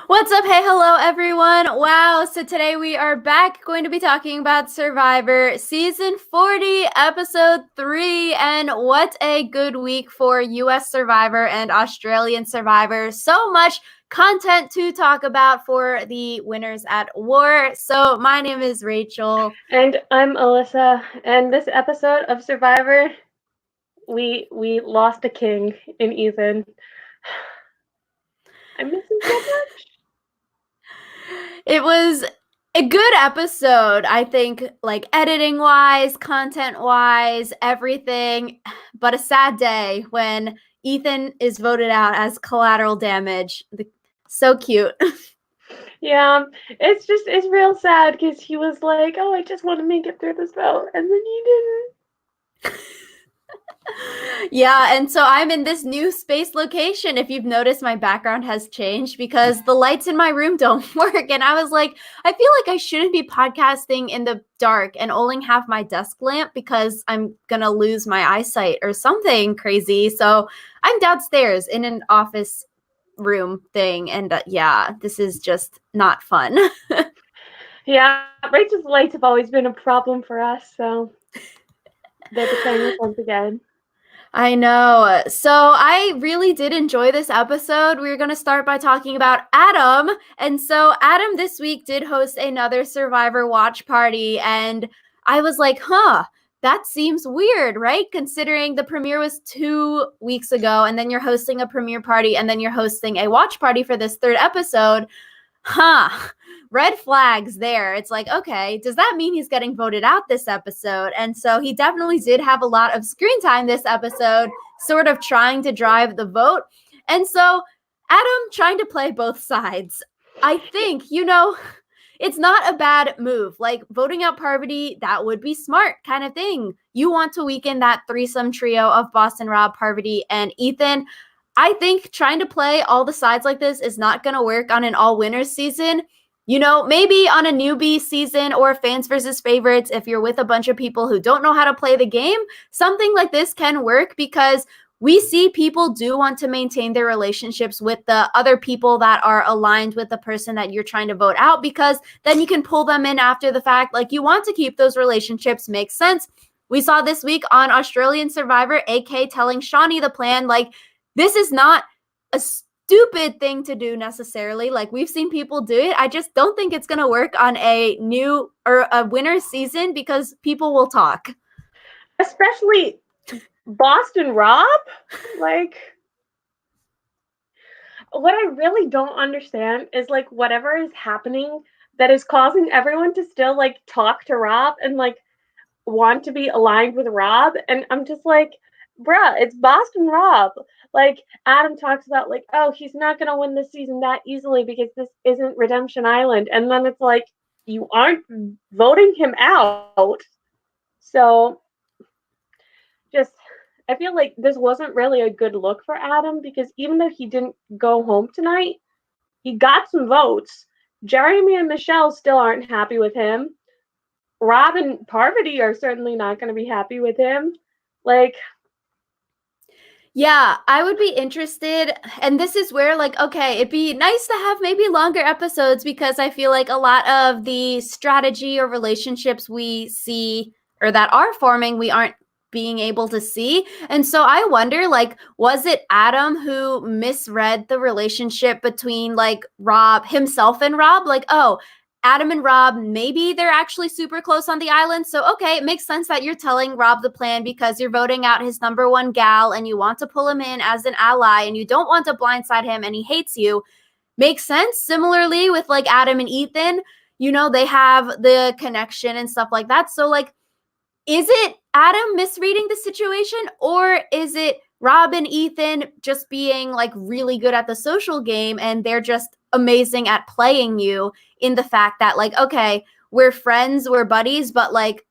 What's up? Hey, hello, everyone. Wow. So today we are back going to be talking about Survivor Season 40, Episode 3. And what a good week for US Survivor and Australian Survivor. So much content to talk about for the winners at war. So my name is Rachel. And I'm Alyssa, and this episode of Survivor, we lost a king in Ethan. I miss him so much. It was a good episode, I think, like editing wise, content wise, everything, but a sad day when Ethan is voted out as collateral damage. So cute. Yeah, it's real sad because he was like, oh, I just want to make it through this vote, and then he didn't. Yeah, and so I'm in this new space location. If you've noticed, my background has changed because the lights in my room don't work. And I was like, I feel like I shouldn't be podcasting in the dark and only have my desk lamp because I'm gonna lose my eyesight or something crazy. So I'm downstairs in an office room thing. And yeah, this is just not fun. Yeah, Rachel's lights have always been a problem for us, so they're betraying us once again. I know. So I really did enjoy this episode. We're going to start by talking about Adam. And so Adam this week did host another Survivor watch party. And I was like, that seems weird, right? Considering the premiere was 2 weeks ago, and then you're hosting a premiere party, and then you're hosting a watch party for this third episode. Red flags there. It's like, okay, does that mean he's getting voted out this episode? And so he definitely did have a lot of screen time this episode, sort of trying to drive the vote. And so Adam trying to play both sides. I think, it's not a bad move. Like voting out Parvati, that would be smart kind of thing. You want to weaken that threesome trio of Boston Rob, Parvati, and Ethan. I think trying to play all the sides like this is not going to work on an all winners season. Maybe on a newbie season or fans versus favorites, if you're with a bunch of people who don't know how to play the game, something like this can work because we see people do want to maintain their relationships with the other people that are aligned with the person that you're trying to vote out, because then you can pull them in after the fact. Like, you want to keep those relationships. Makes sense. We saw this week on Australian Survivor, AK telling Shawnee the plan, like, this is not a stupid thing to do necessarily. Like, we've seen people do it. I just don't think it's going to work on a new or a winter season because people will talk. Especially Boston Rob. Like, what I really don't understand is like whatever is happening that is causing everyone to still like talk to Rob and like want to be aligned with Rob. And I'm just like, bruh, it's Boston Rob. Like, Adam talks about, like, oh, he's not going to win this season that easily because this isn't Redemption Island. And then it's like, you aren't voting him out. So, just, I feel like this wasn't really a good look for Adam because even though he didn't go home tonight, he got some votes. Jeremy and Michelle still aren't happy with him. Rob and Parvati are certainly not going to be happy with him. Like, yeah, I would be interested. And this is where, like, okay, it'd be nice to have maybe longer episodes because I feel like a lot of the strategy or relationships we see or that are forming, we aren't being able to see. And so I wonder, like, was it Adam who misread the relationship between like Rob himself and Rob? Like, oh, Adam and Rob, maybe they're actually super close on the island. So, okay, it makes sense that you're telling Rob the plan because you're voting out his number one gal and you want to pull him in as an ally and you don't want to blindside him and he hates you. Makes sense. Similarly with like Adam and Ethan, they have the connection and stuff like that. So, like, is it Adam misreading the situation or is it Rob and Ethan just being like really good at the social game and they're just amazing at playing you in the fact that, like, okay, we're friends, we're buddies, but like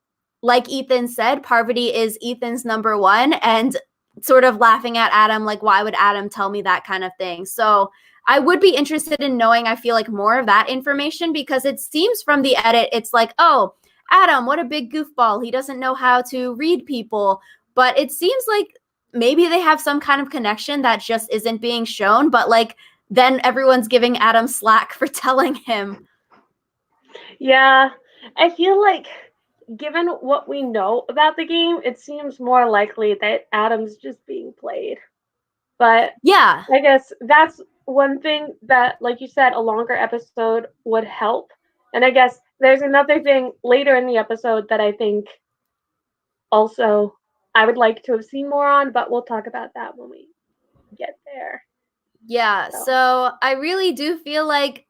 Ethan said, Parvati is Ethan's number one, and sort of laughing at Adam, like, why would Adam tell me that kind of thing? So I would be interested in knowing, I feel like, more of that information because it seems from the edit, it's like, oh, Adam, what a big goofball. He doesn't know how to read people. But it seems like maybe they have some kind of connection that just isn't being shown. But like, then everyone's giving Adam slack for telling him. Yeah, I feel like given what we know about the game, it seems more likely that Adam's just being played. But Yeah. I guess that's one thing that, like you said, a longer episode would help. And I guess there's another thing later in the episode that I think also I would like to have seen more on, but we'll talk about that when we get there. Yeah, so I really do feel like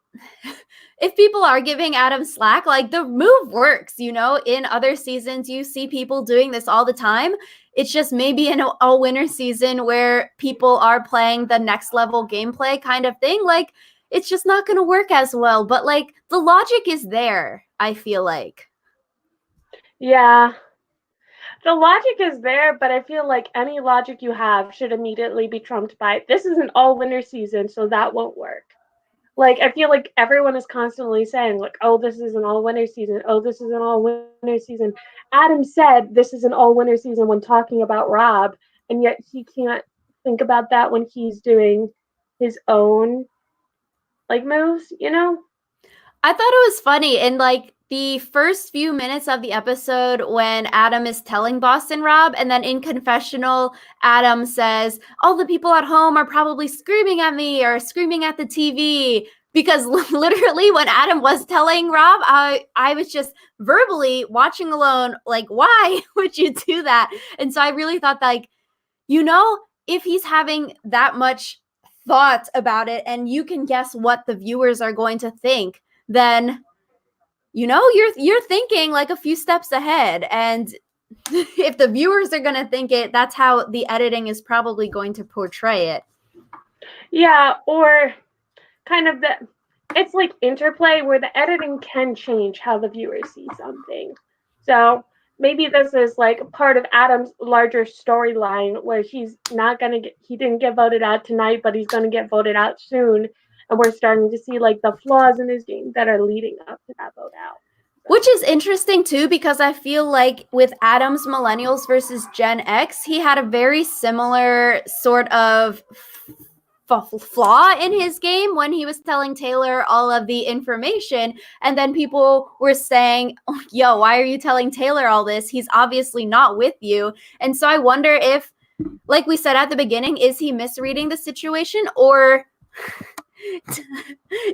if people are giving Adam slack, like the move works, you know, in other seasons, you see people doing this all the time. It's just maybe in an all winter season where people are playing the next level gameplay kind of thing. Like, it's just not going to work as well. But like, the logic is there, I feel like. Yeah. The logic is there, but I feel like any logic you have should immediately be trumped by this is an all winter season, so that won't work. Like, I feel like everyone is constantly saying, like, oh, this is an all winter season. Oh, this is an all winter season. Adam said this is an all winter season when talking about Rob, and yet he can't think about that when he's doing his own, like, moves, you know? I thought it was funny in like the first few minutes of the episode when Adam is telling Boston Rob, and then in confessional, Adam says, all the people at home are probably screaming at me or screaming at the TV. Because literally when Adam was telling Rob, I was just verbally watching alone, like, why would you do that? And so I really thought that, like, you know, if he's having that much thought about it and you can guess what the viewers are going to think, then you know you're thinking like a few steps ahead, and if the viewers are going to think it, that's how the editing is probably going to portray it. Yeah, or kind of it's like interplay where the editing can change how the viewer sees something. So maybe this is like part of Adam's larger storyline where he didn't get voted out tonight, but he's gonna get voted out soon. And we're starting to see like the flaws in his game that are leading up to that vote out. Which is interesting too, because I feel like with Adam's Millennials versus Gen X, he had a very similar sort of flaw in his game when he was telling Taylor all of the information. And then people were saying, yo, why are you telling Taylor all this? He's obviously not with you. And so I wonder if, like we said at the beginning, is he misreading the situation, or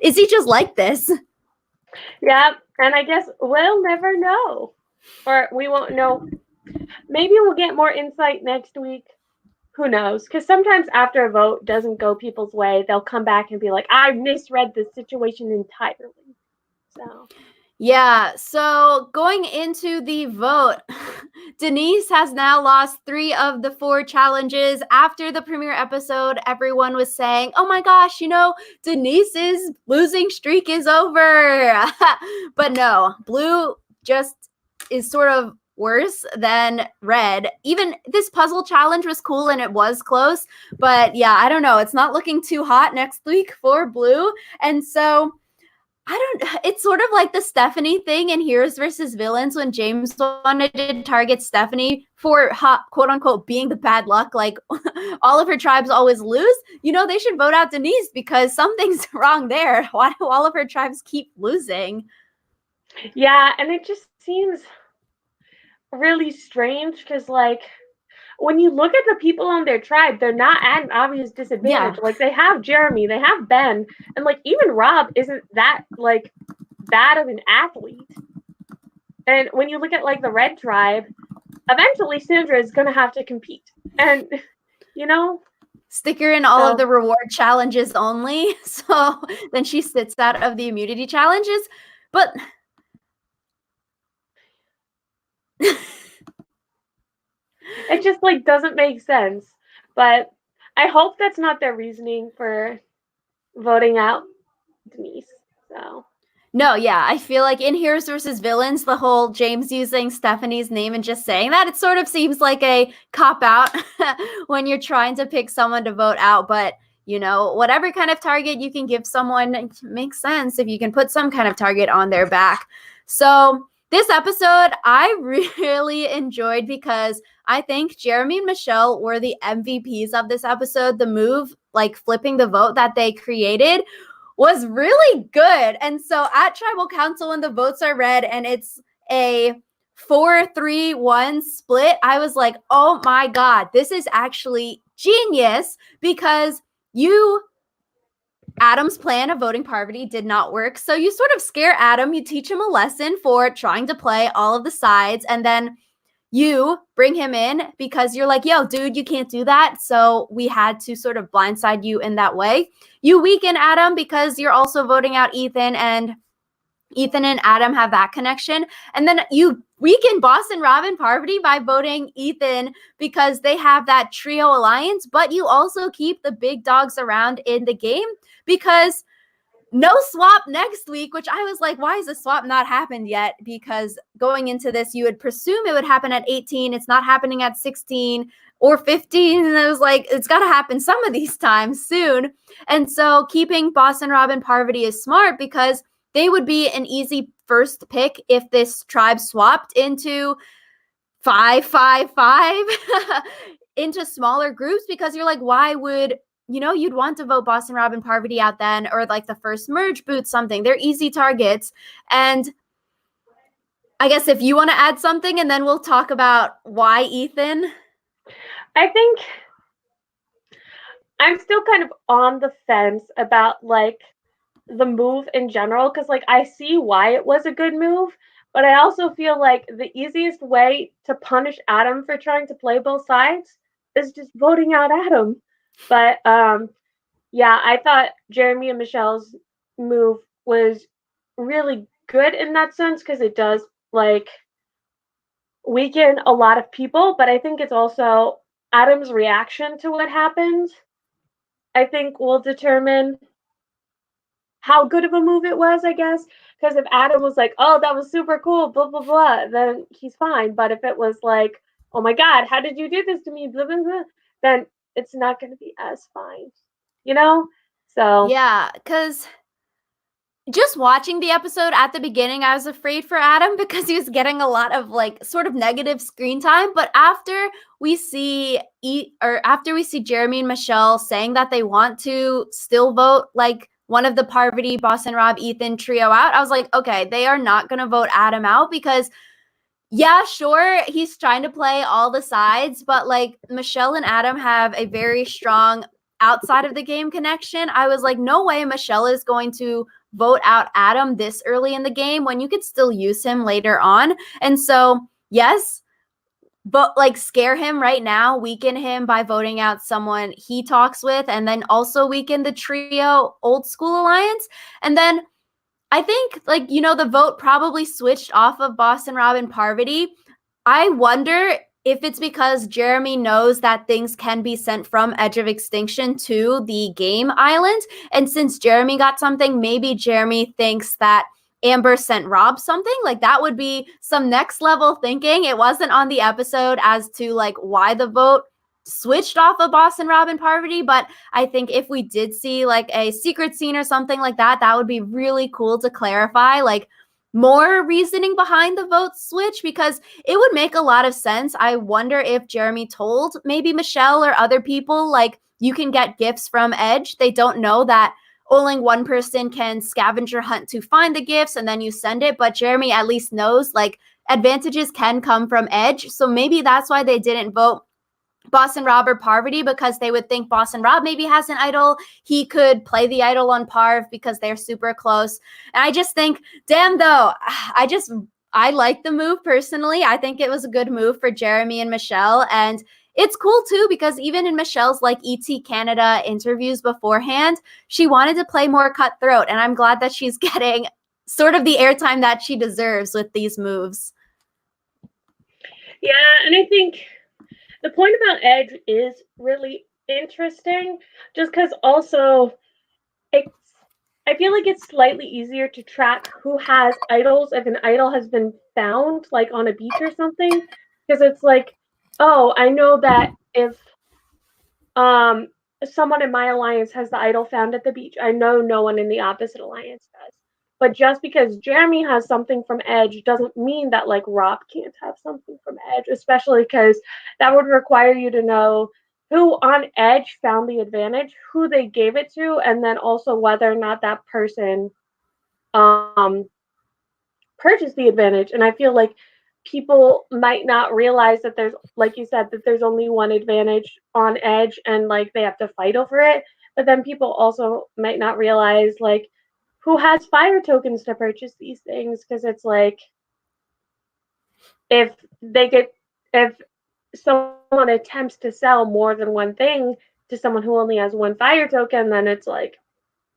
is he just like this? Yeah, and I guess we'll never know. Or we won't know. Maybe we'll get more insight next week. Who knows? Because sometimes after a vote doesn't go people's way, they'll come back and be like, I misread this situation entirely. So. Yeah, so going into the vote, Denise has now lost 3 of the 4 challenges. After the premiere episode, everyone was saying, oh my gosh, you know, Denise's losing streak is over. But no, Blue just is sort of worse than Red. Even this puzzle challenge was cool and it was close, but yeah, I don't know. It's not looking too hot next week for Blue. And so it's sort of like the Stephanie thing in Heroes versus Villains when James wanted to target Stephanie for quote unquote being the bad luck, like all of her tribes always lose. You know, they should vote out Denise because something's wrong there. Why do all of her tribes keep losing? Yeah, and it just seems really strange because, like, when you look at the people on their tribe, they're not at an obvious disadvantage. Yeah. Like, they have Jeremy, they have Ben, and, like, even Rob isn't that, like, bad of an athlete. And when you look at, like, the Red tribe, eventually Sandra is going to have to compete. And, you know? Stick her in all of the reward challenges only. So then she sits out of the immunity challenges. But it just like doesn't make sense. But I hope that's not their reasoning for voting out Denise. So no, yeah, I feel like in Heroes versus Villains, the whole James using Stephanie's name and just saying that, it sort of seems like a cop-out when you're trying to pick someone to vote out. But, you know, whatever kind of target you can give someone makes sense if you can put some kind of target on their back. So this episode, I really enjoyed because I think Jeremy and Michelle were the MVPs of this episode. The move like flipping the vote that they created was really good. And so at tribal council, when the votes are read and it's a 4-3-1 split, I was like, oh my God, this is actually genius, because Adam's plan of voting Parvati did not work. So you sort of scare Adam, you teach him a lesson for trying to play all of the sides, and then you bring him in because you're like, yo, dude, you can't do that. So we had to sort of blindside you in that way. You weaken Adam because you're also voting out Ethan, and Ethan and Adam have that connection. And then you weaken Boston Rob and Parvati by voting Ethan because they have that trio alliance, but you also keep the big dogs around in the game because no swap next week, which I was like, why is the swap not happened yet? Because going into this, you would presume it would happen at 18. It's not happening at 16 or 15. And I was like, it's got to happen some of these times soon. And so keeping Boston Rob and Parvati is smart because they would be an easy first pick if this tribe swapped into 5-5-5 into smaller groups, because you're like, why would you'd want to vote Boston Rob and Parvati out then, or like the first merge boot something. They're easy targets. And I guess if you want to add something, and then we'll talk about why Ethan. I think I'm still kind of on the fence about like the move in general, because like I see why it was a good move, but I also feel like the easiest way to punish Adam for trying to play both sides is just voting out Adam. But yeah, I thought Jeremy and Michelle's move was really good in that sense, because it does like weaken a lot of people, but I think it's also Adam's reaction to what happens, I think, will determine how good of a move it was, I guess. Because if Adam was like, oh, that was super cool, blah, blah, blah, then he's fine. But if it was like, oh my God, how did you do this to me, blah, blah, blah, then it's not going to be as fine, you know? So. Yeah, because just watching the episode at the beginning, I was afraid for Adam because he was getting a lot of like sort of negative screen time. But after we see Jeremy and Michelle saying that they want to still vote like one of the Parvati, Boston Rob, Ethan trio out, I was like, okay, they are not going to vote Adam out, because yeah, sure, he's trying to play all the sides, but like Michelle and Adam have a very strong outside of the game connection. I was like, no way Michelle is going to vote out Adam this early in the game when you could still use him later on. And so, yes, but like scare him right now, weaken him by voting out someone he talks with, and then also weaken the trio old school alliance. And then I think, like, the vote probably switched off of Boston Rob and Parvati. I wonder if it's because Jeremy knows that things can be sent from Edge of Extinction to the game island. And since Jeremy got something, maybe Jeremy thinks that Amber sent Rob something. Like, that would be some next level thinking. It wasn't on the episode as to like why the vote switched off of Boston Rob and Parvati, but I think if we did see like a secret scene or something like that, that would be really cool to clarify like more reasoning behind the vote switch, because it would make a lot of sense. I wonder if Jeremy told maybe Michelle or other people like, you can get gifts from Edge. They don't know that only one person can scavenger hunt to find the gifts and then you send it, but Jeremy at least knows like advantages can come from Edge. So maybe that's why they didn't vote Boston Rob or Parvati, because they would think Boston Rob maybe has an idol. He could play the idol on Parv because they're super close. And I just think, damn though, I like the move personally. I think it was a good move for Jeremy and Michelle. And it's cool too, because even in Michelle's like ET Canada interviews beforehand, she wanted to play more cutthroat. And I'm glad that she's getting sort of the airtime that she deserves with these moves. Yeah, and I think the point about Edge is really interesting, just because also I feel like it's slightly easier to track who has idols if an idol has been found like on a beach or something, because it's like, oh, I know that if someone in my alliance has the idol found at the beach, I know no one in the opposite alliance does. But just because Jeremy has something from Edge doesn't mean that like Rob can't have something from Edge, especially because that would require you to know who on Edge found the advantage, who they gave it to, and then also whether or not that person um purchased the advantage. And I feel like people might not realize that there's, like you said, that there's only one advantage on Edge and like they have to fight over it. But then people also might not realize like who has fire tokens to purchase these things, because it's like if they get if someone attempts to sell more than one thing to someone who only has one fire token, then it's like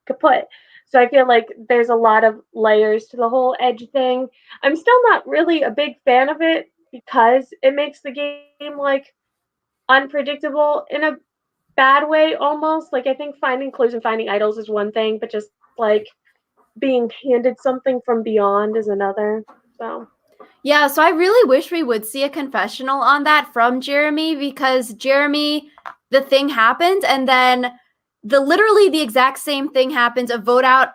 kaput. So I feel like there's a lot of layers to the whole Edge thing. I'm still not really a big fan of it because it makes the game like unpredictable in a bad way almost. Like I think finding clues and finding idols is one thing, but just like being handed something from beyond is another. So Yeah, so I really wish we would see a confessional on that from Jeremy, because Jeremy, the thing happened and then literally the exact same thing happened. A vote out,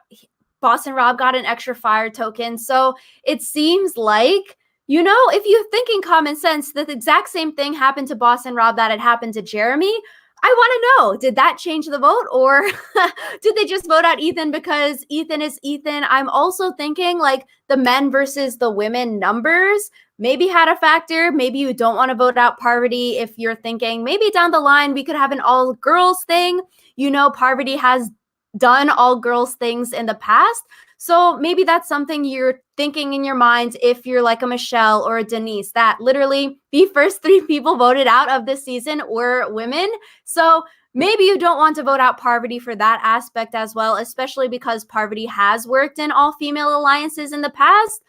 Boston Rob got an extra fire token. So it seems like, if you're thinking common sense, that the exact same thing happened to Boston Rob that had happened to Jeremy. I want to know, did that change the vote, or did they just vote out Ethan because Ethan is Ethan? I'm also thinking like the men versus the women numbers maybe had a factor. Maybe you don't want to vote out Parvati if you're thinking maybe down the line we could have an all girls thing. Parvati has done all girls things in the past. So maybe that's something you're thinking in your mind if you're like a Michelle or a Denise, that literally the first 3 people voted out of this season were women. So maybe you don't want to vote out Parvati for that aspect as well, especially because Parvati has worked in all female alliances in the past.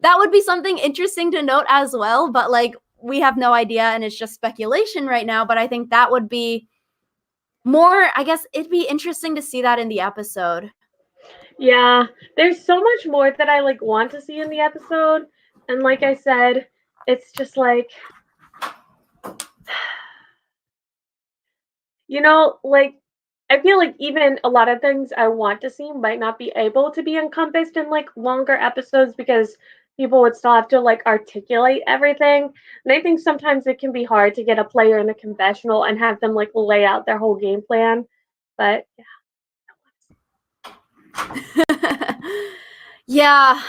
That would be something interesting to note as well, but like we have no idea and it's just speculation right now. But I think that would be more, I guess it'd be interesting to see that in the episode. yeah, there's so much more that I like want to see in the episode, and like I said, it's just like like I feel like even a lot of things I want to see might not be able to be encompassed in like longer episodes because people would still have to like articulate everything. And I think sometimes it can be hard to get a player in a confessional and have them like lay out their whole game plan. But Yeah,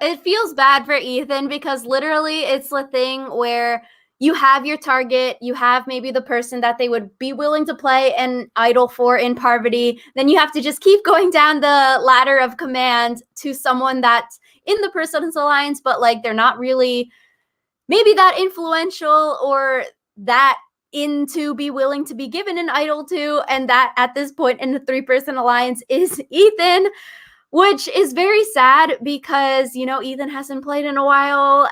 it feels bad for Ethan because literally it's the thing where you have your target, you have maybe the person that they would be willing to play an idol for in Parvati, then you have to just keep going down the ladder of command to someone that's in the person's alliance, but like they're not really maybe that influential or that into be willing to be given an idol to, and that at this point in the 3-person alliance is Ethan, which is very sad because Ethan hasn't played in a while,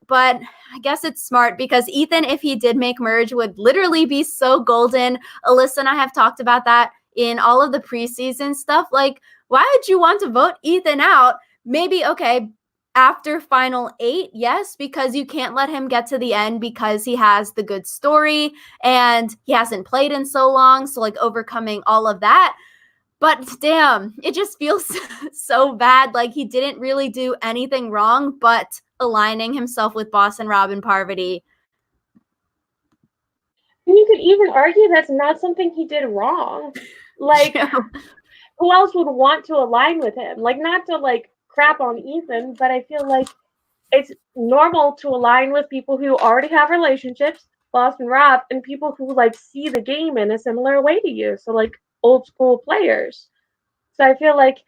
but I guess it's smart because Ethan, if he did make merge, would literally be so golden. Alyssa and I have talked about that in all of the preseason stuff. Like, why would you want to vote Ethan out? Maybe okay, after final 8, yes, because you can't let him get to the end because he has the good story and he hasn't played in so long, so like overcoming all of that. But damn, it just feels so bad. Like he didn't really do anything wrong, but aligning himself with Boss and Robin Parvati. and you could even argue that's not something he did wrong. Like, who else would want to align with him? Like, not to like crap on Ethan, but I feel like it's normal to align with people who already have relationships, Boss and Rob, and people who like see the game in a similar way to you. So like old school players. So I feel like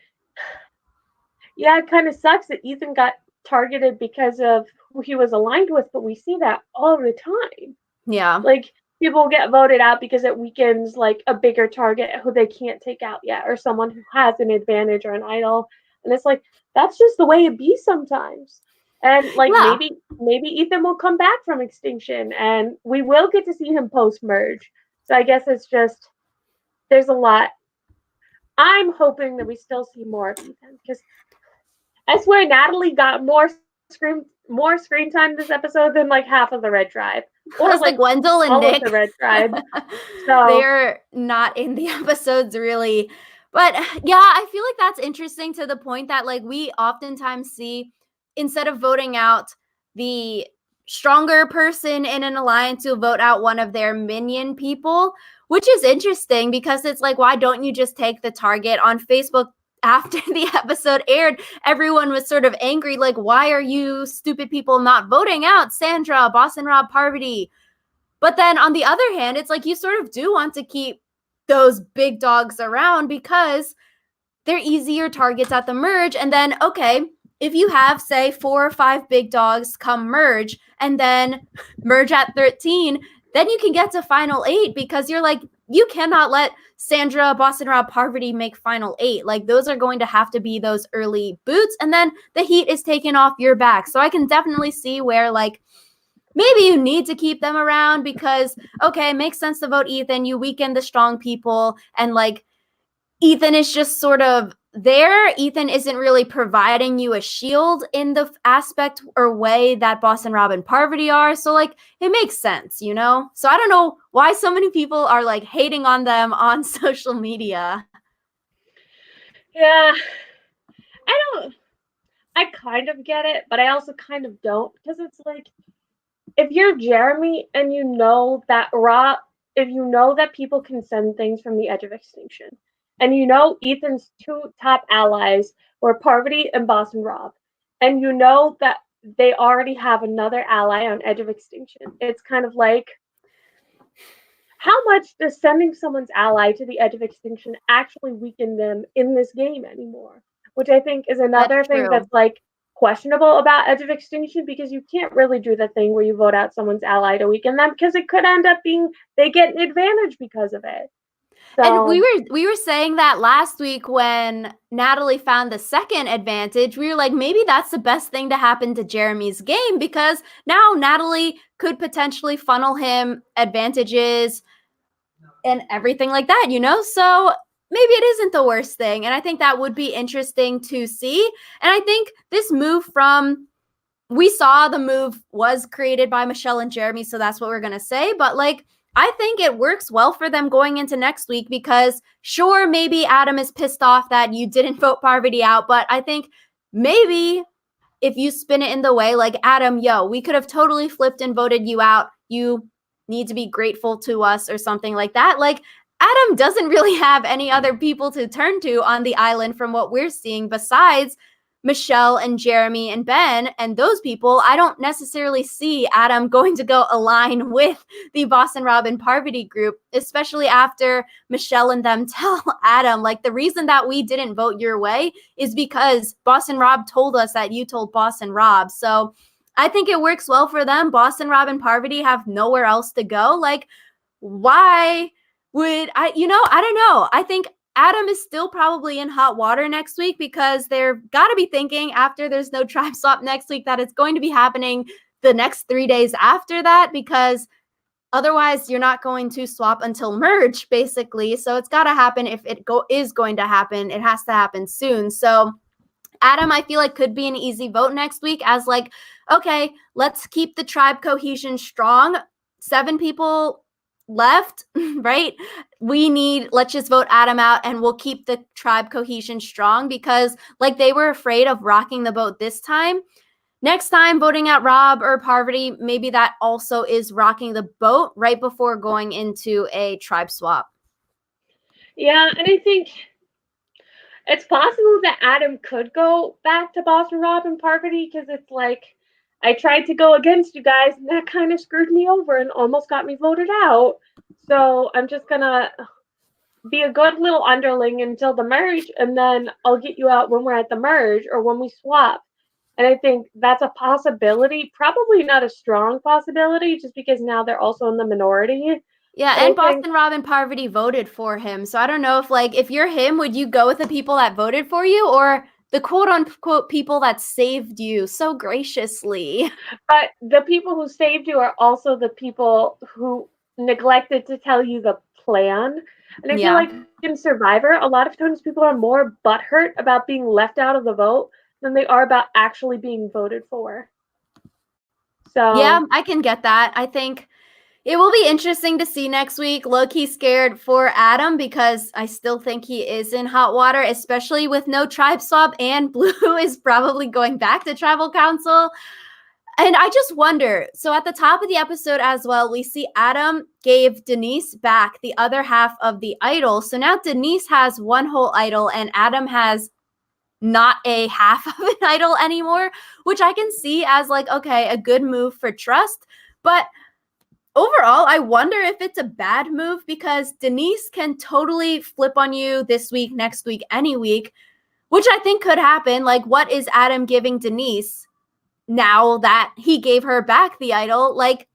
yeah, it kind of sucks that Ethan got targeted because of who he was aligned with, but we see that all the time. Yeah. Like people get voted out because it weakens like a bigger target who they can't take out yet, or someone who has an advantage or an idol. And it's like that's just the way it be sometimes. And like Yeah. maybe Ethan will come back from extinction and we will get to see him post merge. So I guess it's just there's a lot. I'm hoping that we still see more of Ethan because I swear Natalie got more screen time this episode than like half of the Red Tribe, I or was like like Wendell and all Nick. of the Red Tribe. So they're not in the episodes really. But yeah, I feel like that's interesting to the point that like we oftentimes see, instead of voting out the stronger person in an alliance will vote out one of their minion people, which is interesting because it's like, why don't you just take the target? On Facebook after the episode aired, everyone was sort of angry, like, why are you stupid people not voting out Sandra, Boston Rob, Parvati? But then on the other hand, it's like you sort of do want to keep those big dogs around because they're easier targets at the merge. And then, okay, if you have, say, 4 or 5 big dogs come merge and then merge at 13, then you can get to final 8 because you're like, you cannot let Sandra, Boston Rob, Parvati make final 8. Like, those are going to have to be those early boots. And then the heat is taken off your back. So I can definitely see where, like, maybe you need to keep them around because, okay, it makes sense to vote Ethan. You weaken the strong people, and like Ethan is just sort of there. Ethan isn't really providing you a shield in the aspect or way that Boston Rob and Parvati are. So like it makes sense, you know? So I don't know why so many people are like hating on them on social media. Yeah, I kind of get it, but I also kind of don't, because it's like, if you're Jeremy and you know that if you know that people can send things from the edge of extinction, and you know Ethan's 2 top allies were Parvati and Boston Rob, and you know that they already have another ally on edge of extinction, it's kind of like, how much does sending someone's ally to the edge of extinction actually weaken them in this game anymore? Which I think is That's another thing true. that's like questionable about edge of extinction, because you can't really do the thing where you vote out someone's ally to weaken them, because it could end up being they get an advantage because of it. And So we were saying that last week when Natalie found the second advantage. We were like, maybe that's the best thing to happen to Jeremy's game because now Natalie could potentially funnel him advantages and everything like that, you know? So maybe it isn't the worst thing. And I think that would be interesting to see. And I think this move from we saw the move was created by Michelle and Jeremy, so that's what we're going to say. But like, I think it works well for them going into next week because sure, maybe Adam is pissed off that you didn't vote Parvati out, but I think maybe if you spin it in the way like, Adam, yo, we could have totally flipped and voted you out. You need to be grateful to us or something like that. Like, Adam doesn't really have any other people to turn to on the island from what we're seeing besides Michelle and Jeremy and Ben and those people. I don't necessarily see Adam going to go align with the Boston Rob and Parvati group, especially after Michelle and them tell Adam, like, the reason that we didn't vote your way is because Boston Rob told us that you told Boston Rob. So I think it works well for them. Boston Rob and Parvati have nowhere else to go. Like, why would I, I don't know. I think Adam is still probably in hot water next week because they're got to be thinking after there's no tribe swap next week that it's going to be happening the next 3 days after that because otherwise you're not going to swap until merge basically. So it's got to happen. If it is going to happen, it has to happen soon. So Adam, I feel like could be an easy vote next week as like, okay, let's keep the tribe cohesion strong. 7 people left, right? Let's just vote Adam out and we'll keep the tribe cohesion strong because like they were afraid of rocking the boat this time. Next time, voting out Rob or Parvati, maybe that also is rocking the boat right before going into a tribe swap. yeah, and I think it's possible that Adam could go back to Boston Rob and Parvati, because it's like, I tried to go against you guys and that kind of screwed me over and almost got me voted out. So I'm just gonna be a good little underling until the merge, and then I'll get you out when we're at the merge or when we swap. And I think that's a possibility, probably not a strong possibility, just because now they're also in the minority. Yeah, But I and think, Boston Rob and Parvati voted for him. So I don't know if you're him, would you go with the people that voted for you or the quote unquote people that saved you so graciously? but the people who saved you are also the people who neglected to tell you the plan. And I feel Yeah. like in Survivor, a lot of times people are more butthurt about being left out of the vote than they are about actually being voted for. Yeah, So I can get that. I think it will be interesting to see next week. Low-key scared for Adam because I still think he is in hot water, especially with no tribe swap and Blue is probably going back to tribal council. And I just wonder, so at the top of the episode as well, we see Adam gave Denise back the other half of the idol. So now Denise has one whole idol and Adam has not a half of an idol anymore, which I can see as like, okay, a good move for trust. But overall, I wonder if it's a bad move because Denise can totally flip on you this week, next week, any week, which I think could happen. Like, what is Adam giving Denise now that he gave her back the idol? Like,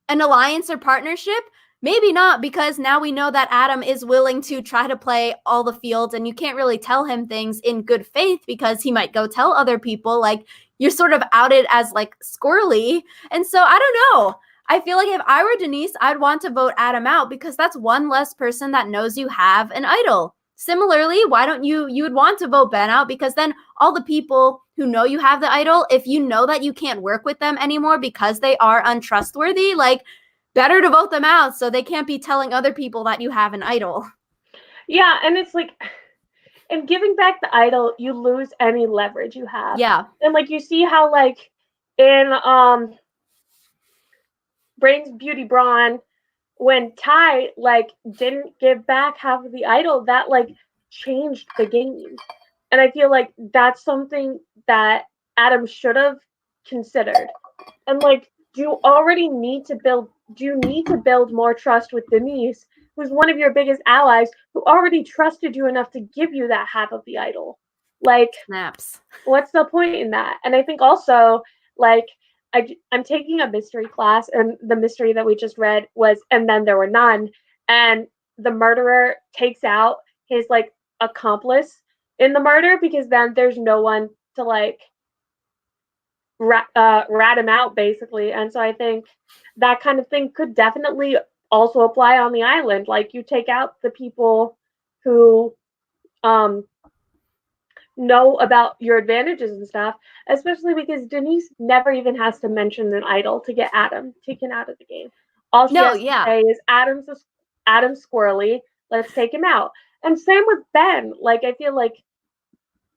an alliance or partnership? Maybe not, because now we know that Adam is willing to try to play all the fields, and you can't really tell him things in good faith because he might go tell other people. Like, you're sort of outed as like squirrely. And so I don't know. I feel like if I were Denise, I'd want to vote Adam out because that's one less person that knows you have an idol. Similarly, why don't you would want to vote Ben out because then all the people who know you have the idol, if you know that you can't work with them anymore because they are untrustworthy, like better to vote them out so they can't be telling other people that you have an idol. Yeah, and it's like, in giving back the idol, you lose any leverage you have. Yeah. And like you see how like in Brains Beauty Brawn, when Ty like didn't give back half of the idol, that like changed the game. And I feel like that's something that Adam should have considered. And like, do you need to build more trust with Denise, who's one of your biggest allies, who already trusted you enough to give you that half of the idol? Like, Snaps. what's the point in that? And I think also, like, I'm taking a mystery class, and the mystery that we just read was, and then there were none. And the murderer takes out his like accomplice in the murder because then there's no one to like rat him out, basically. And so I think that kind of thing could definitely also apply on the island. Like, you take out the people who um know about your advantages and stuff, especially because Denise never even has to mention an idol to get Adam taken out of the game. All she No, has to yeah. say is Adam's squirrely, let's take him out. And same with Ben. Like, I feel like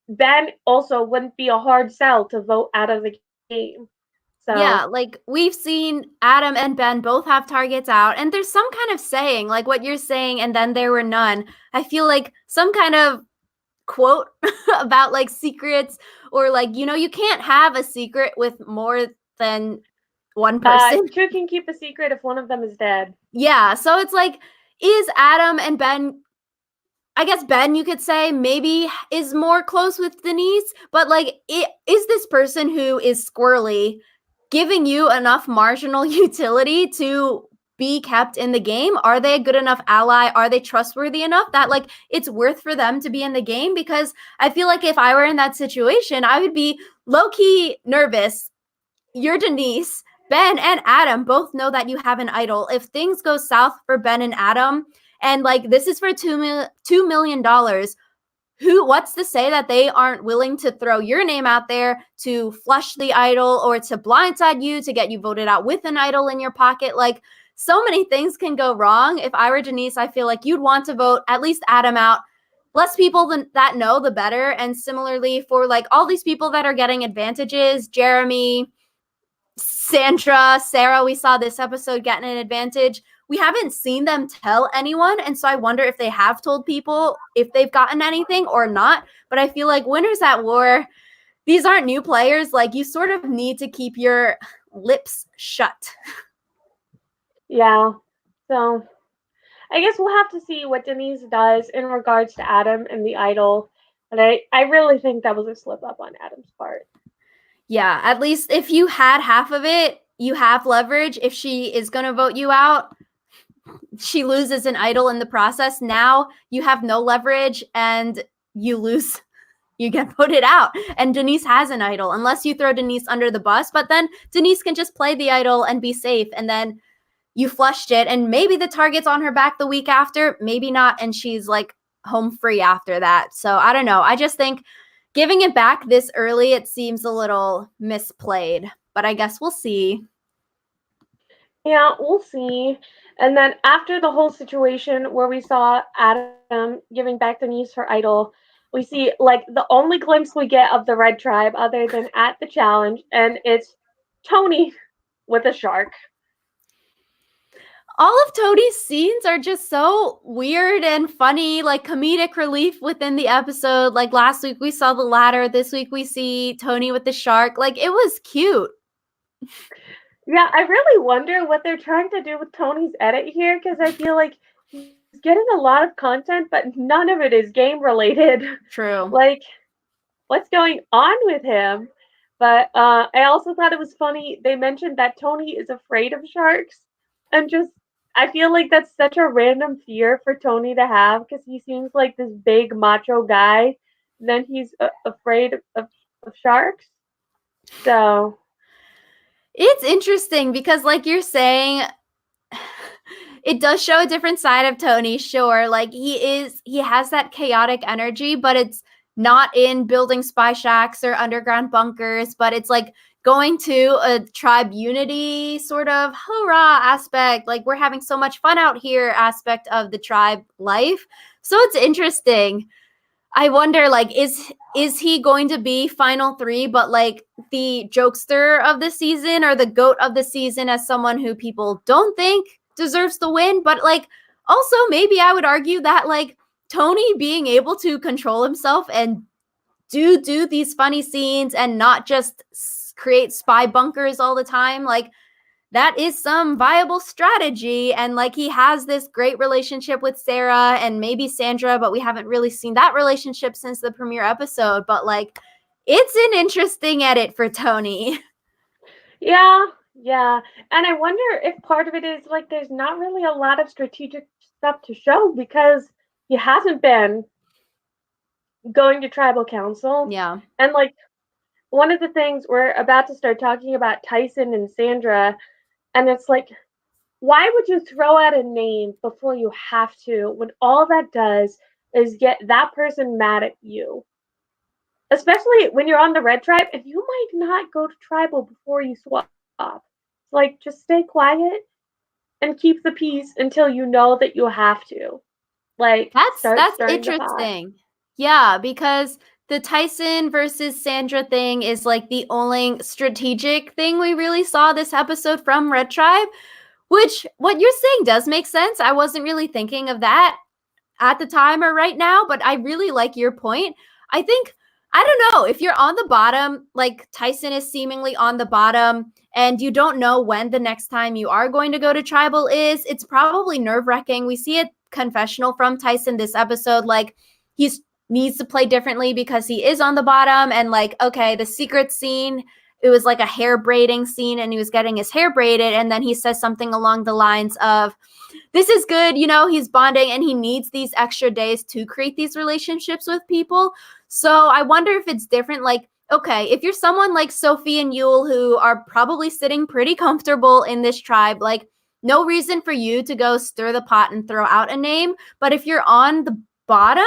Ben also wouldn't be a hard sell to vote out of the game. Yeah, So like we've seen Adam and Ben both have targets out, and there's some kind of saying, like what you're saying, and then there were none. I feel like some kind of quote about like secrets, or like, you can't have a secret with more than one person. two can keep a secret if one of them is dead. Yeah, so it's like, is Adam and Ben, I guess Ben, you could say, maybe is more close with Denise, but like, is this person who is squirrely giving you enough marginal utility to be kept in the game? Are they a good enough ally? Are they trustworthy enough that like it's worth for them to be in the game? Because I feel like if I were in that situation, I would be low-key nervous. You're Denise. Ben and Adam both know that you have an idol. If things go south for Ben and Adam, and like this is for $2 million, what's to say that they aren't willing to throw your name out there to flush the idol or to blindside you to get you voted out with an idol in your pocket? Like, so many things can go wrong. If I were Denise, I feel like you'd want to vote at least Adam out. Less people that know, the better. And similarly for like all these people that are getting advantages, Jeremy, Sandra, Sarah, we saw this episode getting an advantage. We haven't seen them tell anyone. And so I wonder if they have told people if they've gotten anything or not. But I feel like winners at war, these aren't new players. Like, you sort of need to keep your lips shut. Yeah. So I guess we'll have to see what Denise does in regards to Adam and the idol. But I really think that was a slip up on Adam's part. Yeah, at least if you had half of it, you have leverage. If she is going to vote you out, she loses an idol in the process. Now you have no leverage and you lose. You get voted out. And Denise has an idol, unless you throw Denise under the bus. But then Denise can just play the idol and be safe. And then you flushed it. And maybe the target's on her back the week after, maybe not. And she's like home free after that. So I don't know. I just think giving it back this early, it seems a little misplayed. But I guess we'll see. Yeah, we'll see. And then after the whole situation where we saw Adam giving back Denise her idol, we see like the only glimpse we get of the Red Tribe other than at the challenge, and it's Tony with a shark. All of Tony's scenes are just so weird and funny, like comedic relief within the episode. Like last week we saw the ladder, this week we see Tony with the shark. Like it was cute. Yeah, I really wonder what they're trying to do with Tony's edit here because I feel like he's getting a lot of content, but none of it is game related. True. Like, what's going on with him? But I also thought it was funny. They mentioned that Tony is afraid of sharks, and just I feel like that's such a random fear for Tony to have because he seems like this big macho guy, and then he's afraid of sharks. So It's interesting because, like you're saying, it does show a different side of Tony, sure. Like he has that chaotic energy, but it's not in building spy shacks or underground bunkers, but it's like going to a tribe unity sort of hurrah aspect. Like we're having so much fun out here aspect of the tribe life. So it's interesting. I wonder, like, is he going to be final three, but like the jokester of the season or the goat of the season as someone who people don't think deserves the win? But like, also maybe I would argue that like Tony being able to control himself and do these funny scenes and not just create spy bunkers all the time, like that is some viable strategy. And like he has this great relationship with Sarah and maybe Sandra, but we haven't really seen that relationship since the premiere episode. But like it's an interesting edit for Tony. yeah. And I wonder if part of it is like there's not really a lot of strategic stuff to show because he hasn't been going to tribal council. Yeah. And like one of the things we're about to start talking about Tyson and Sandra, and it's like, why would you throw out a name before you have to when all that does is get that person mad at you? Especially when you're on the red tribe and you might not go to tribal before you swap. Like, just stay quiet and keep the peace until you know that you have to. Like, start That's stirring the pot. interesting. Yeah, because the Tyson versus Sandra thing is like the only strategic thing we really saw this episode from Red Tribe, which what you're saying does make sense. I wasn't really thinking of that at the time or right now, but I really like your point. I think, I don't know, if you're on the bottom, like Tyson is seemingly on the bottom, and you don't know when the next time you are going to go to tribal is, it's probably nerve-wracking. We see a confessional from Tyson this episode, like he's needs to play differently because he is on the bottom, and like, okay, the secret scene, it was like a hair braiding scene and he was getting his hair braided, and then he says something along the lines of, this is good, you know, he's bonding and he needs these extra days to create these relationships with people. So I wonder if it's different. Like, okay, if you're someone like Sophie and Yule who are probably sitting pretty comfortable in this tribe, like no reason for you to go stir the pot and throw out a name. But if you're on the bottom,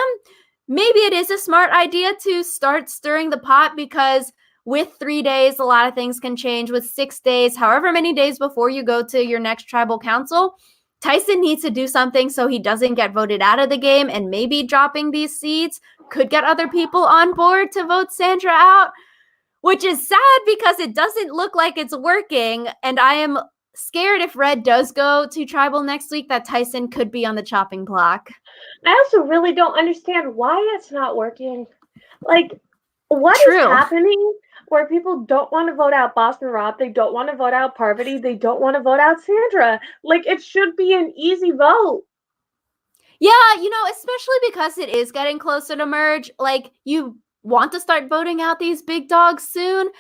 maybe it is a smart idea to start stirring the pot, because with 3 days, a lot of things can change. With 6 days, however many days before you go to your next tribal council, Tyson needs to do something so he doesn't get voted out of the game, and maybe dropping these seats could get other people on board to vote Sandra out, which is sad because it doesn't look like it's working. And I am scared if Red does go to tribal next week that Tyson could be on the chopping block. I also really don't understand why it's not working. Like, what is True. happening where people don't want to vote out Boston Rob, they don't want to vote out Parvati, they don't want to vote out Sandra? Like, it should be an easy vote. Yeah, you know, especially because it is getting closer to merge. Like, you want to start voting out these big dogs soon,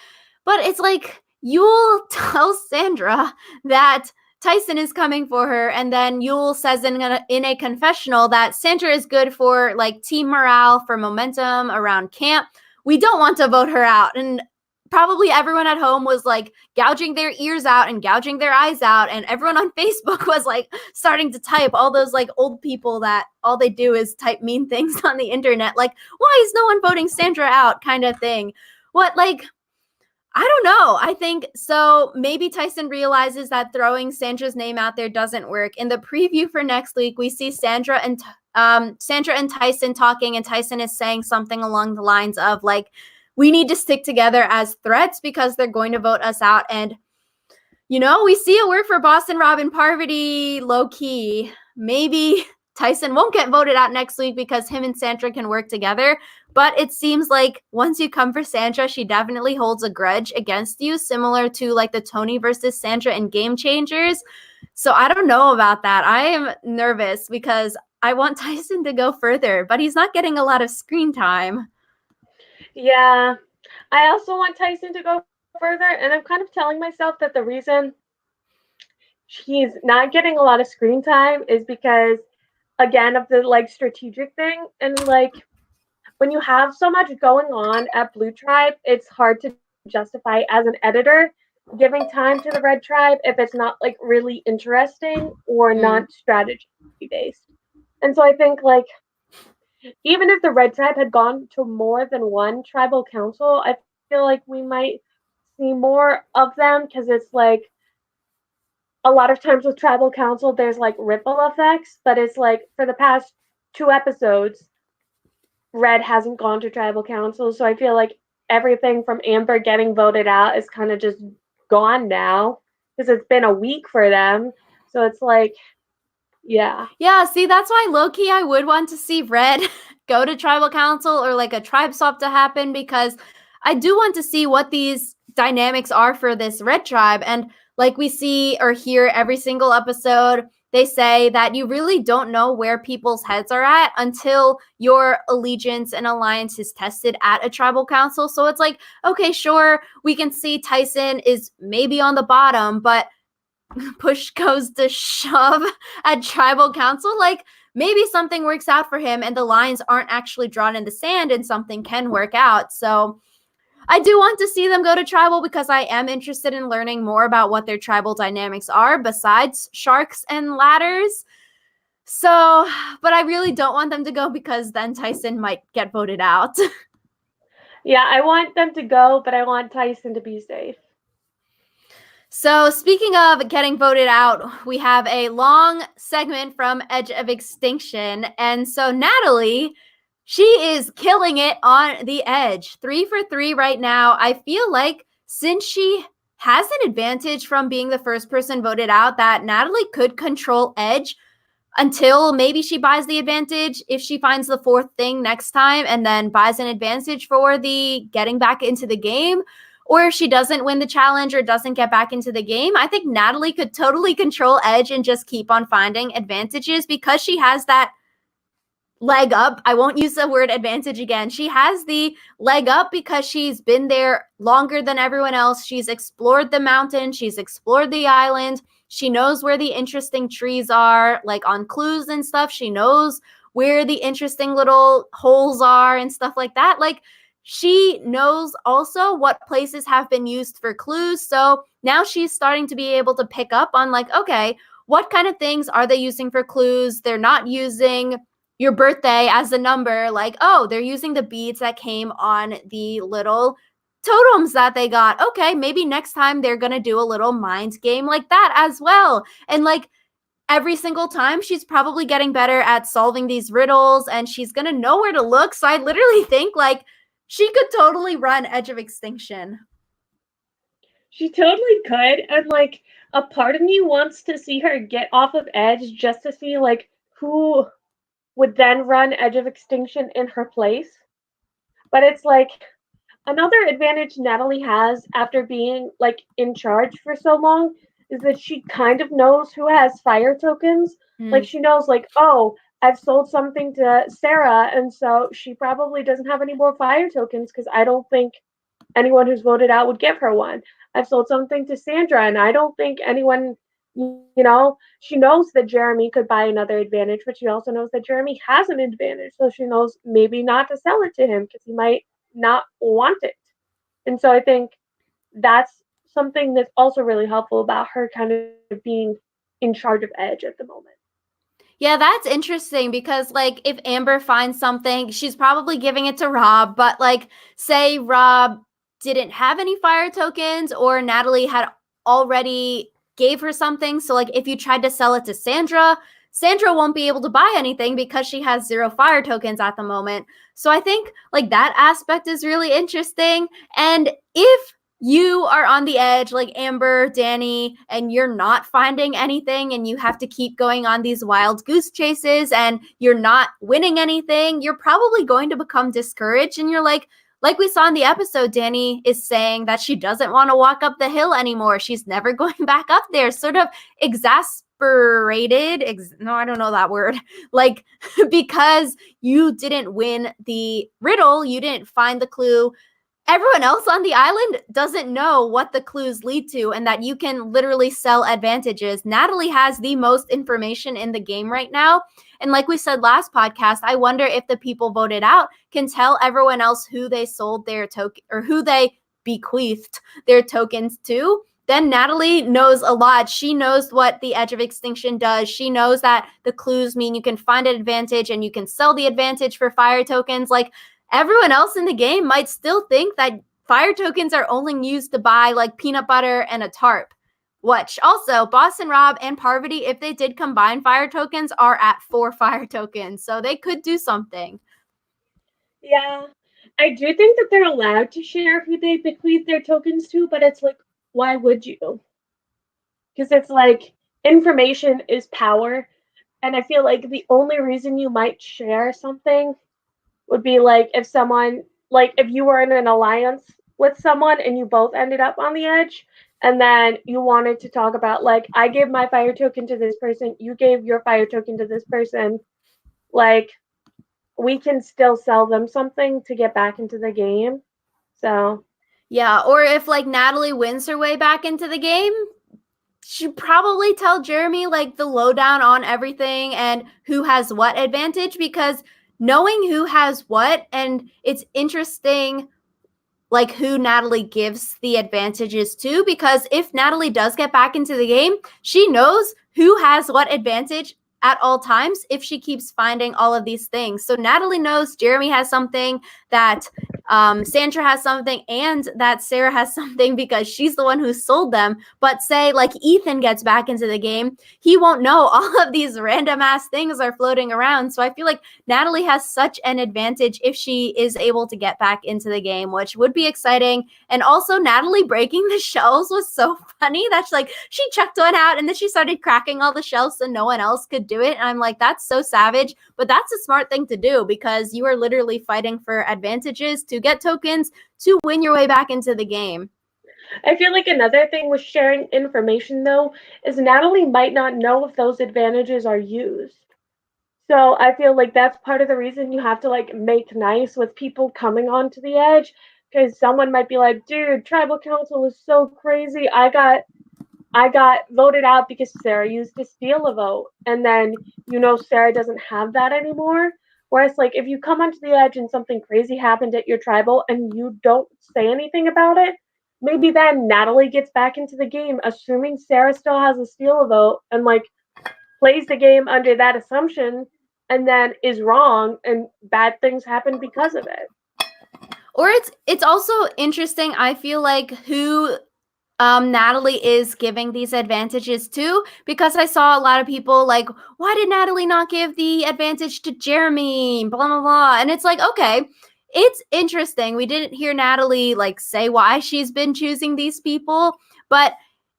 but it's like Yule tells Sandra that Tyson is coming for her, and then Yule says in a confessional that Sandra is good for like team morale, for momentum around camp. We don't want to vote her out. And probably everyone at home was like gouging their ears out and gouging their eyes out, and everyone on Facebook was like starting to type, all those like old people that all they do is type mean things on the internet, like, why is no one voting Sandra out, kind of thing. What, like, I don't know. I think so. Maybe Tyson realizes that throwing Sandra's name out there doesn't work. In the preview for next week, we see Sandra and Tyson talking, and Tyson is saying something along the lines of like, we need to stick together as threats because they're going to vote us out. And We see it work for Boston Rob and Parvati low key. Maybe Tyson won't get voted out next week because him and Sandra can work together. But it seems like once you come for Sandra, she definitely holds a grudge against you, similar to like the Tony versus Sandra in Game Changers. So I don't know about that. I am nervous because I want Tyson to go further, but he's not getting a lot of screen time. Yeah. I also want Tyson to go further, and I'm kind of telling myself that the reason he's not getting a lot of screen time is because, again, of the like strategic thing. And like when you have so much going on at Blue Tribe, it's hard to justify as an editor giving time to the Red Tribe if it's not like really interesting or Mm. not strategy based. And so I think like even if the Red Tribe had gone to more than one tribal council, I feel like we might see more of them because it's like a lot of times with tribal council there's like ripple effects, but it's like for the past 2 episodes Red hasn't gone to tribal council, so I feel like everything from Amber getting voted out is kind of just gone now because it's been a week for them. So it's like, yeah. Yeah, see, that's why low-key I would want to see Red go to tribal council or like a tribe swap to happen, because I do want to see what these dynamics are for this Red tribe. And like we see or hear every single episode, they say that you really don't know where people's heads are at until your allegiance and alliance is tested at a tribal council. So it's like, okay, sure, we can see Tyson is maybe on the bottom, but push goes to shove at tribal council, like maybe something works out for him and the lines aren't actually drawn in the sand and something can work out. So I do want to see them go to tribal because I am interested in learning more about what their tribal dynamics are besides sharks and ladders. So, but I really don't want them to go because then Tyson might get voted out. Yeah, I want them to go, but I want Tyson to be safe. So, speaking of getting voted out, we have a long segment from Edge of Extinction. And so, Natalie, she is killing it on the edge. 3 for 3 right now. I feel like since she has an advantage from being the first person voted out, that Natalie could control Edge until maybe she buys the advantage if she finds the fourth thing next time and then buys an advantage for the getting back into the game. Or if she doesn't win the challenge or doesn't get back into the game, I think Natalie could totally control Edge and just keep on finding advantages because she has that leg up. I won't use the word advantage again. She has the leg up because she's been there longer than everyone else. She's explored the mountain, she's explored the island. She knows where the interesting trees are, like on clues and stuff. She knows where the interesting little holes are and stuff like that. Like, she knows also what places have been used for clues. So now she's starting to be able to pick up on, like, okay, what kind of things are they using for clues? They're not using your birthday as a number, like, oh, they're using the beads that came on the little totems that they got. Okay, maybe next time they're going to do a little mind game like that as well. And like every single time, she's probably getting better at solving these riddles and she's going to know where to look. So I literally think like she could totally run Edge of Extinction. She totally could. And like a part of me wants to see her get off of Edge just to see like who would then run Edge of Extinction in her place. But it's like another advantage Natalie has after being like in charge for so long is that she kind of knows who has fire tokens. Like she knows like, oh, I've sold something to Sarah and so she probably doesn't have any more fire tokens because I don't think anyone who's voted out would give her one. I've sold something to Sandra and I don't think anyone, she knows that Jeremy could buy another advantage, but she also knows that Jeremy has an advantage. So she knows maybe not to sell it to him because he might not want it. And so I think that's something that's also really helpful about her kind of being in charge of Edge at the moment. Yeah, that's interesting because, like, if Amber finds something, she's probably giving it to Rob. But, like, say Rob didn't have any fire tokens or Natalie had already gave her something. So, like, if you tried to sell it to Sandra, Sandra won't be able to buy anything because she has 0 fire tokens at the moment. So I think, like, that aspect is really interesting. And if you are on the edge like Amber, Danny, and you're not finding anything and you have to keep going on these wild goose chases and you're not winning anything, you're probably going to become discouraged and you're like we saw in the episode, Danny is saying that she doesn't want to walk up the hill anymore. She's never going back up there. Sort of exasperated. No, I don't know that word. Like, because you didn't win the riddle, you didn't find the clue. Everyone else on the island doesn't know what the clues lead to and that you can literally sell advantages. Natalie has the most information in the game right now. And like we said last podcast, I wonder if the people voted out can tell everyone else who they sold their token or who they bequeathed their tokens to. Then Natalie knows a lot. She knows what the Edge of Extinction does. She knows that the clues mean you can find an advantage and you can sell the advantage for fire tokens. Like, everyone else in the game might still think that fire tokens are only used to buy like peanut butter and a tarp. Which also, Boston Rob and Parvati, if they did combine fire tokens, are at 4 fire tokens. So they could do something. Yeah, I do think that they're allowed to share who they bequeath their tokens to, but it's like, why would you? Because it's like information is power, and I feel like the only reason you might share something would be like if someone, like if you were in an alliance with someone and you both ended up on the edge, and then you wanted to talk about like, I gave my fire token to this person, you gave your fire token to this person, like we can still sell them something to get back into the game. So yeah, or if like Natalie wins her way back into the game, she'd probably tell Jeremy like the lowdown on everything and who has what advantage, because knowing who has what, and it's interesting like who Natalie gives the advantages to, because if Natalie does get back into the game, she knows who has what advantage at all times if she keeps finding all of these things. So Natalie knows Jeremy has something, that Sandra has something, and that Sarah has something because she's the one who sold them. But say like Ethan gets back into the game, he won't know all of these random ass things are floating around. So I feel like Natalie has such an advantage if she is able to get back into the game, which would be exciting. And also Natalie breaking the shells was so funny. That's like, she checked one out and then she started cracking all the shells so no one else could do it. And I'm like, that's so savage, but that's a smart thing to do because you are literally fighting for advantages to get tokens to win your way back into the game. I feel like another thing with sharing information though is Natalie might not know if those advantages are used. So I feel like that's part of the reason you have to like make nice with people coming onto the edge, because someone might be like, dude, tribal council is so crazy. I got voted out because Sarah used to steal a vote. And then Sarah doesn't have that anymore. Whereas like if you come onto the edge and something crazy happened at your tribal and you don't say anything about it, maybe then Natalie gets back into the game, assuming Sarah still has a steal a vote, and like plays the game under that assumption, and then is wrong and bad things happen because of it. Or it's also interesting, I feel like, who Natalie is giving these advantages to, because I saw a lot of people like, why did Natalie not give the advantage to Jeremy? Blah, blah, blah. And it's like, okay, it's interesting. We didn't hear Natalie like say why she's been choosing these people, but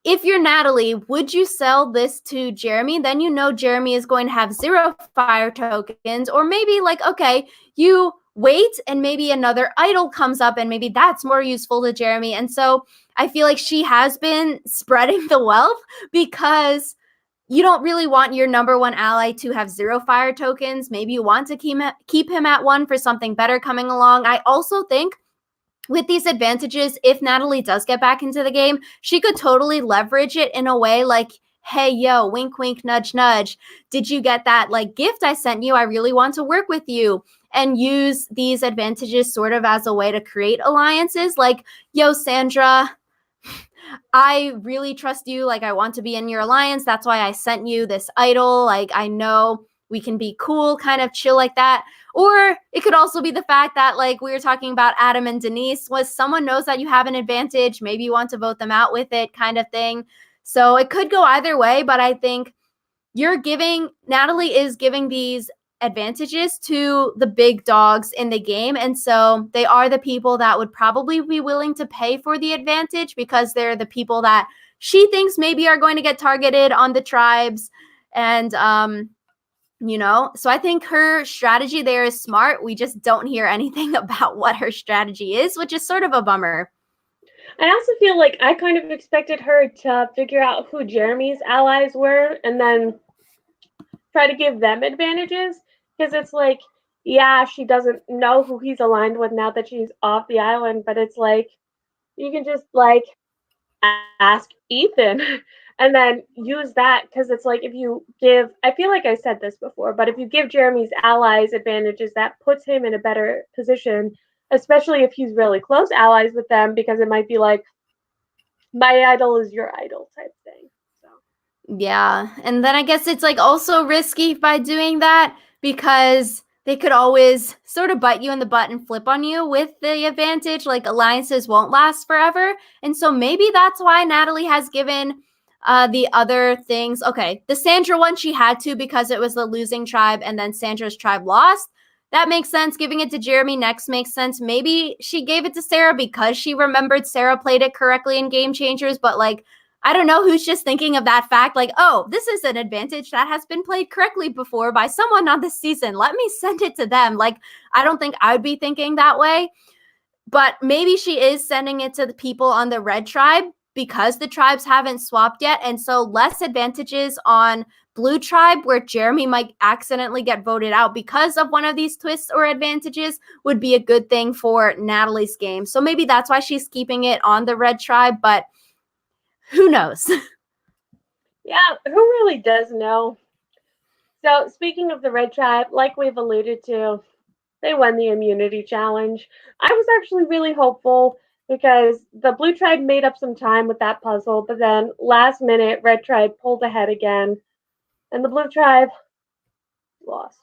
if you're Natalie, would you sell this to Jeremy? Then you know Jeremy is going to have 0 fire tokens, or maybe like, okay, you wait and maybe another idol comes up and maybe that's more useful to Jeremy. And so I feel like she has been spreading the wealth because you don't really want your number one ally to have 0 fire tokens. Maybe you want to keep him at 1 for something better coming along. I also think with these advantages, if Natalie does get back into the game, she could totally leverage it in a way like, hey, yo, wink, wink, nudge, nudge. Did you get that like gift I sent you? I really want to work with you. And use these advantages sort of as a way to create alliances. Like, yo, Sandra, I really trust you. Like, I want to be in your alliance. That's why I sent you this idol. Like, I know we can be cool, kind of chill like that. Or it could also be the fact that, like we were talking about Adam and Denise, was someone knows that you have an advantage. Maybe you want to vote them out with it, kind of thing. So it could go either way, but I think Natalie is giving these advantages to the big dogs in the game. And so they are the people that would probably be willing to pay for the advantage because they're the people that she thinks maybe are going to get targeted on the tribes. And, so I think her strategy there is smart. We just don't hear anything about what her strategy is, which is sort of a bummer. I also feel like I kind of expected her to figure out who Jeremy's allies were and then try to give them advantages. Because it's like, yeah, she doesn't know who he's aligned with now that she's off the island, but it's like, you can just like ask Ethan and then use that because it's like if you give, I feel like I said this before, but if you give Jeremy's allies advantages, that puts him in a better position, especially if he's really close allies with them, because it might be like, my idol is your idol type thing. So Yeah. And then I guess it's like also risky by doing that because they could always sort of bite you in the butt and flip on you with the advantage. Like alliances won't last forever. And so maybe that's why Natalie has given the other things. Okay. The Sandra one she had to because it was the losing tribe and then Sandra's tribe lost. That makes sense. Giving it to Jeremy next makes sense. Maybe she gave it to Sarah because she remembered Sarah played it correctly in Game Changers, but like, I don't know who's just thinking of that fact, like, oh, this is an advantage that has been played correctly before by someone on this season. Let me send it to them. Like, I don't think I would be thinking that way. But maybe she is sending it to the people on the red tribe because the tribes haven't swapped yet. And so less advantages on blue tribe where Jeremy might accidentally get voted out because of one of these twists or advantages would be a good thing for Natalie's game. So maybe that's why she's keeping it on the red tribe, but who knows? yeah, who really does know? So speaking of the red tribe, like we've alluded to, they won the immunity challenge. I was actually really hopeful because the blue tribe made up some time with that puzzle, but then last minute, red tribe pulled ahead again, and the blue tribe lost.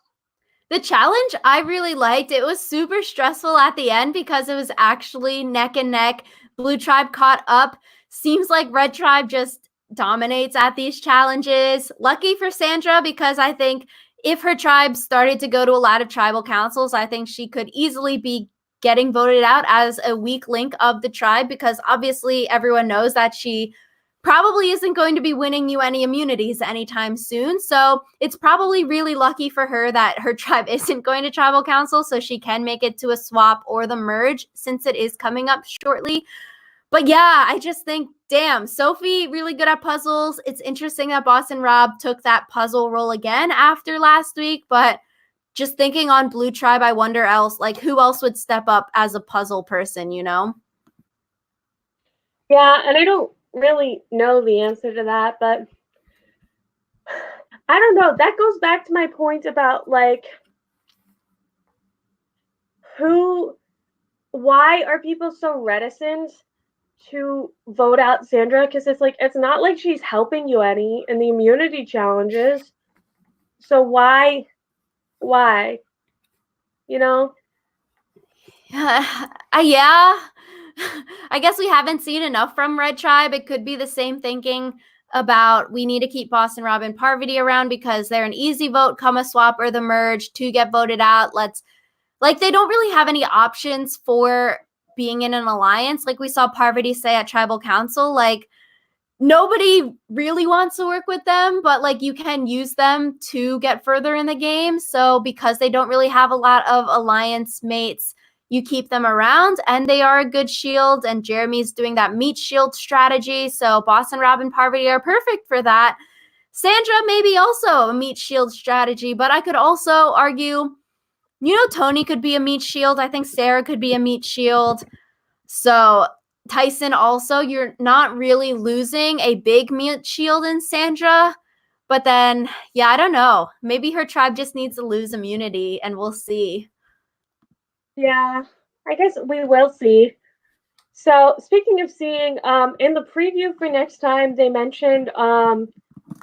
The challenge I really liked. It was super stressful at the end because it was actually neck and neck. Blue tribe caught up. Seems like red tribe just dominates at these challenges. Lucky for Sandra because I think if her tribe started to go to a lot of tribal councils, I think she could easily be getting voted out as a weak link of the tribe because obviously everyone knows that she probably isn't going to be winning you any immunities anytime soon. So it's probably really lucky for her that her tribe isn't going to tribal council so she can make it to a swap or the merge since it is coming up shortly. But yeah, I just think, damn, Sophie really good at puzzles. It's interesting that Boston Rob took that puzzle role again after last week, but just thinking on Blue Tribe, I wonder who else would step up as a puzzle person, you know? Yeah, and I don't really know the answer to that, but I don't know. That goes back to my point about like why are people so reticent to vote out Sandra? Because it's like, it's not like she's helping you any in the immunity challenges. So why? You know? Yeah. I guess we haven't seen enough from Red Tribe. It could be the same thinking about we need to keep Boston Rob and Parvati around because they're an easy vote, come a swap or the merge to get voted out. They don't really have any options for being in an alliance. Like we saw Parvati say at Tribal Council, like nobody really wants to work with them, but like you can use them to get further in the game. So because they don't really have a lot of alliance mates, you keep them around and they are a good shield. And Jeremy's doing that meat shield strategy. So Boston Rob and Parvati are perfect for that. Sandra maybe also a meat shield strategy, but I could also argue, Tony could be a meat shield. I think Sarah could be a meat shield. So Tyson also, you're not really losing a big meat shield in Sandra. But then, yeah, I don't know. Maybe her tribe just needs to lose immunity and we'll see. Yeah, I guess we will see. So speaking of seeing, in the preview for next time, they mentioned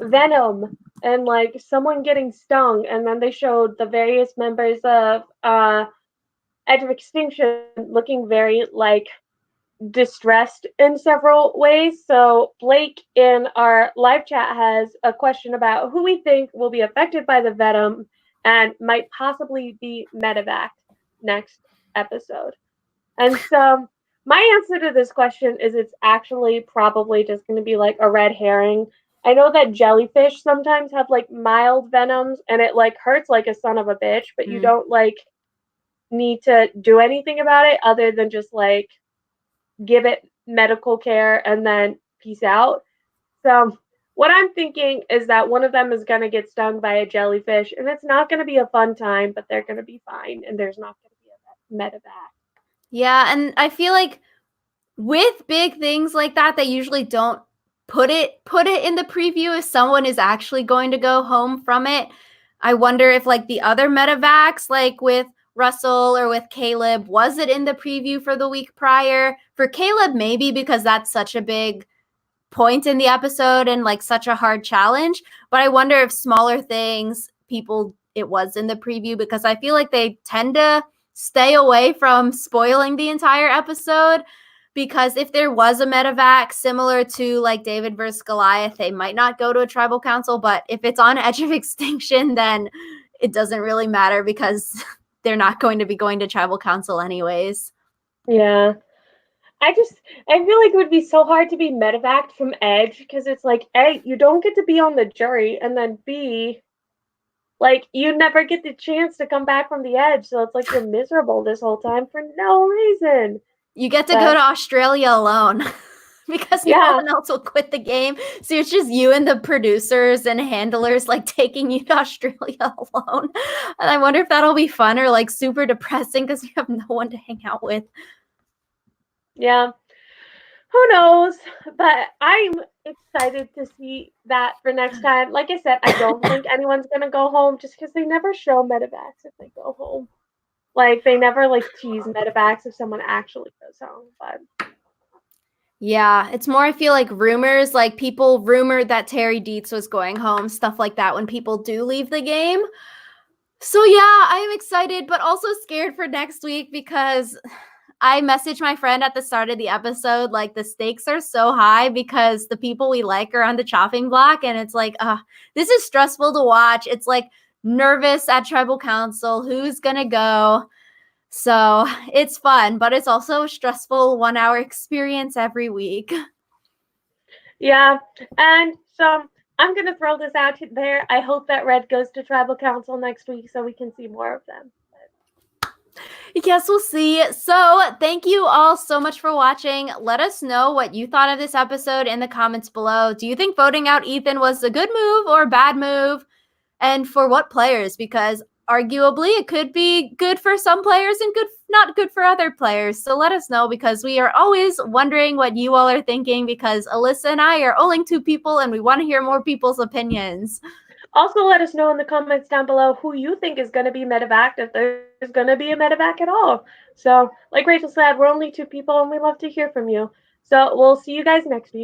Venom and like someone getting stung, and then they showed the various members of Edge of Extinction looking very like distressed in several ways. So Blake in our live chat has a question about who we think will be affected by the venom and might possibly be medevaced next episode. And so my answer to this question is it's actually probably just going to be like a red herring. I know that jellyfish sometimes have like mild venoms and it like hurts like a son of a bitch, but you Mm. don't like need to do anything about it other than just like give it medical care and then peace out. So what I'm thinking is that one of them is going to get stung by a jellyfish and it's not going to be a fun time, but they're going to be fine and there's not going to be a medevac. Yeah, and I feel like with big things like that, they usually don't put it in the preview if someone is actually going to go home from it. I wonder if like the other medevacs, like with Russell or with Caleb, was it in the preview for the week prior? For Caleb, maybe because that's such a big point in the episode and like such a hard challenge. But I wonder if smaller things, people, it was in the preview because I feel like they tend to stay away from spoiling the entire episode. Because if there was a medevac similar to like David versus Goliath, they might not go to a tribal council. But if it's on edge of extinction, then it doesn't really matter because they're not going to be going to tribal council anyways. Yeah. I just I feel like it would be so hard to be medevaced from Edge because it's like A, you don't get to be on the jury, and then B, like you never get the chance to come back from the Edge, so it's like you're miserable this whole time for no reason. You get to go But to Australia alone because no yeah, one else will quit the game. So it's just you and the producers and handlers like taking you to Australia alone. And I wonder if that'll be fun or like super depressing because you have no one to hang out with. yeah. Who knows? But I'm excited to see that for next time. Like I said, I don't think anyone's gonna go home just because they never show medevacs if they go home. Like they never like tease medevacs if someone actually goes home. But Yeah, it's more, I feel like rumors, like people rumored that Terry Dietz was going home, stuff like that when people do leave the game. So yeah, I am excited, but also scared for next week because I messaged my friend at the start of the episode, like the stakes are so high because the people we like are on the chopping block. And it's like, this is stressful to watch. It's like nervous at tribal council. Who's going to go? So it's fun, but it's also a stressful 1 hour experience every week. yeah, and so I'm gonna throw this out there. I hope that Red goes to tribal council next week so we can see more of them. Yes, we'll see. So, thank you all so much for watching. Let us know what you thought of this episode in the comments below. Do you think voting out Ethan was a good move or a bad move? And for what players? Because arguably it could be good for some players and not good for other players. So let us know because we are always wondering what you all are thinking because Alyssa and I are only two people and we want to hear more people's opinions. Also, let us know in the comments down below who you think is going to be medevac, if there's going to be a medevac at all. So, like Rachel said, we're only two people and we love to hear from you. So, we'll see you guys next week.